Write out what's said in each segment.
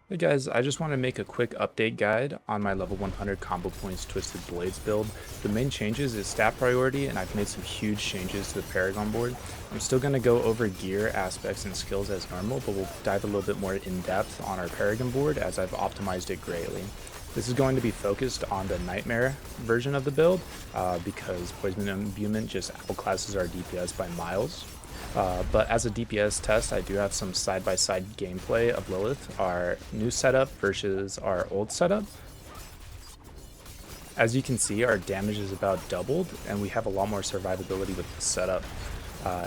Hey guys, I just want to make a quick update guide on my level 100 combo points Twisted Blades build. The main changes is stat priority, and I've made some huge changes to the Paragon board. I'm still going to go over gear, aspects, and skills as normal, but we'll dive a little bit more in depth on our Paragon board as I've optimized it greatly. This is going to be focused on the Nightmare version of the build because Poison Imbuement just outclasses our DPS by miles. But as a DPS test, I do have some side-by-side gameplay of Lilith, our new setup versus our old setup. As you can see, our damage is about doubled, and we have a lot more survivability with the setup,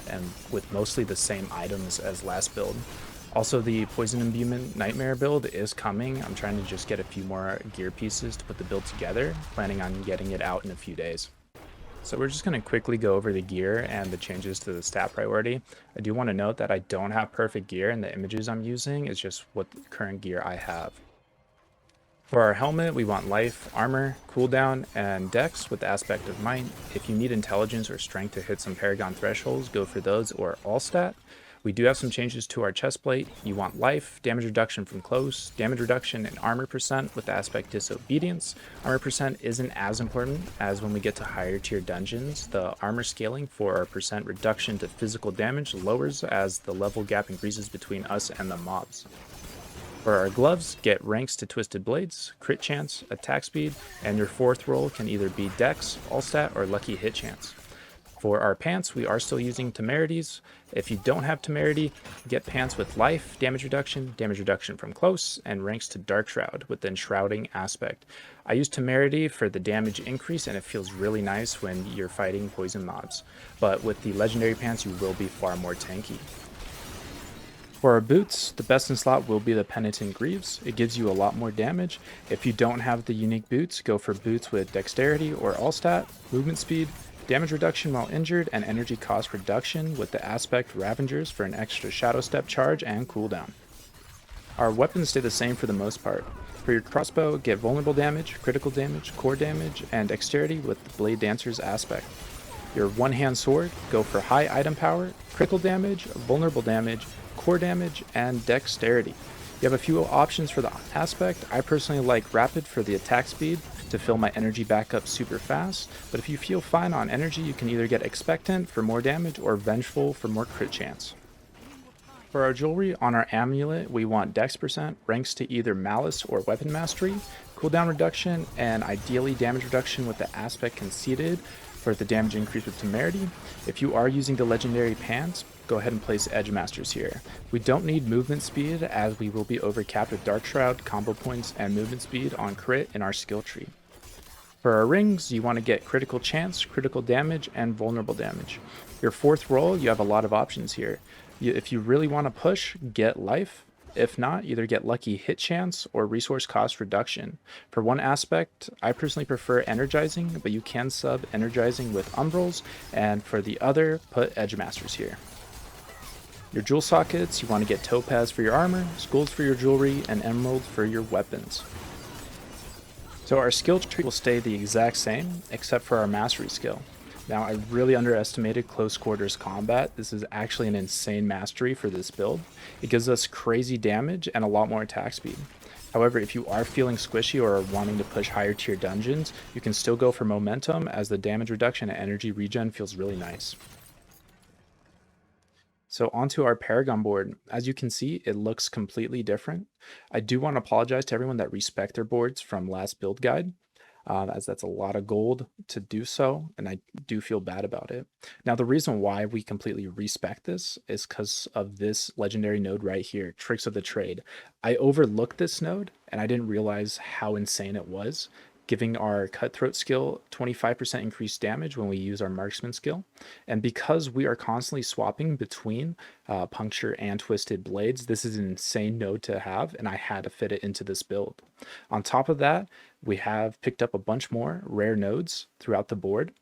and with mostly the same items as last build. Also, the Poison Imbuement Nightmare build is coming. I'm trying to just get a few more gear pieces to put the build together, planning on getting it out in a few days. So we're just going to quickly go over the gear and the changes to the stat priority. I do want to note that I don't have perfect gear, and the images I'm using is just what current gear I have. For our helmet, we want life, armor, cooldown, and dex with the aspect of might. If you need intelligence or strength to hit some Paragon thresholds, go for those or all stat. We do have some changes to our chest plate. You want life, damage reduction from close, damage reduction and armor percent with the aspect disobedience. Armor percent isn't as important as when we get to higher tier dungeons. The armor scaling for our percent reduction to physical damage lowers as the level gap increases between us and the mobs. For our gloves, get ranks to Twisted Blades, crit chance, attack speed, and your fourth roll can either be dex, all stat, or lucky hit chance. For our pants, we are still using temerities. If you don't have temerity, get pants with life, damage reduction from close, and ranks to Dark Shroud with the enshrouding aspect. I use temerity for the damage increase, and it feels really nice when you're fighting poison mobs. But with the legendary pants, you will be far more tanky. For our boots, the best in slot will be the Penitent Greaves. It gives you a lot more damage. If you don't have the unique boots, go for boots with dexterity or all stat, movement speed, damage reduction while injured, and energy cost reduction with the aspect Ravengers for an extra Shadow Step charge and cooldown. Our weapons stay the same for the most part. For your crossbow, get vulnerable damage, critical damage, core damage, and dexterity with the Blade Dancer's aspect. Your one-hand sword, go for high item power, critical damage, vulnerable damage, core damage, and dexterity. You have a few options for the aspect. I personally like rapid for the attack speed to fill my energy back up super fast, but if you feel fine on energy, you can either get expectant for more damage or vengeful for more crit chance. For our jewelry, on our amulet, we want dex percent, ranks to either malice or weapon mastery, cooldown reduction, and ideally damage reduction with the aspect conceded for the damage increase with temerity. If you are using the legendary pants, go ahead and place edge masters here. We don't need movement speed as we will be overcapped with Dark Shroud, combo points, and movement speed on crit in our skill tree. For our rings, you want to get critical chance, critical damage, and vulnerable damage. Your fourth roll, you have a lot of options here. If you really want to push, get life. If not, either get lucky hit chance or resource cost reduction. For one aspect, I personally prefer energizing, but you can sub energizing with umbrals, and for the other, put edge masters here. Your jewel sockets, you want to get topaz for your armor, skulls for your jewelry, and emerald for your weapons. So our skill tree will stay the exact same, except for our mastery skill. Now, I really underestimated close quarters combat. This is actually an insane mastery for this build. It gives us crazy damage and a lot more attack speed. However, if you are feeling squishy or are wanting to push higher tier dungeons, you can still go for momentum as the damage reduction and energy regen feels really nice. So onto our Paragon board. As you can see, it looks completely different. I do want to apologize to everyone that respect their boards from last build guide, as that's a lot of gold to do so, and I do feel bad about it. Now, the reason why we completely respect this is because of this legendary node right here, Tricks of the Trade. I overlooked this node, and I didn't realize how insane it was, giving our cutthroat skill 25% increased damage when we use our marksman skill. And because we are constantly swapping between puncture and twisted blades, this is an insane node to have, and I had to fit it into this build. On top of that, we have picked up a bunch more rare nodes throughout the board,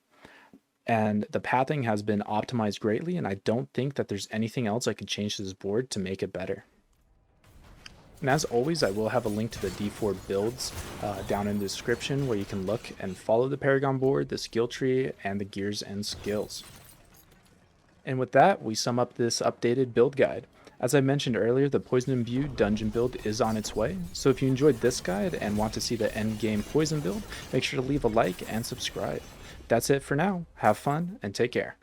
and the pathing has been optimized greatly, and I don't think that there's anything else I could change to this board to make it better. And as always, I will have a link to the D4 builds down in the description where you can look and follow the Paragon board, the skill tree, and the gears and skills. And with that, we sum up this updated build guide. As I mentioned earlier, the Poison Imbued dungeon build is on its way, so if you enjoyed this guide and want to see the endgame Poison build, make sure to leave a like and subscribe. That's it for now. Have fun and take care.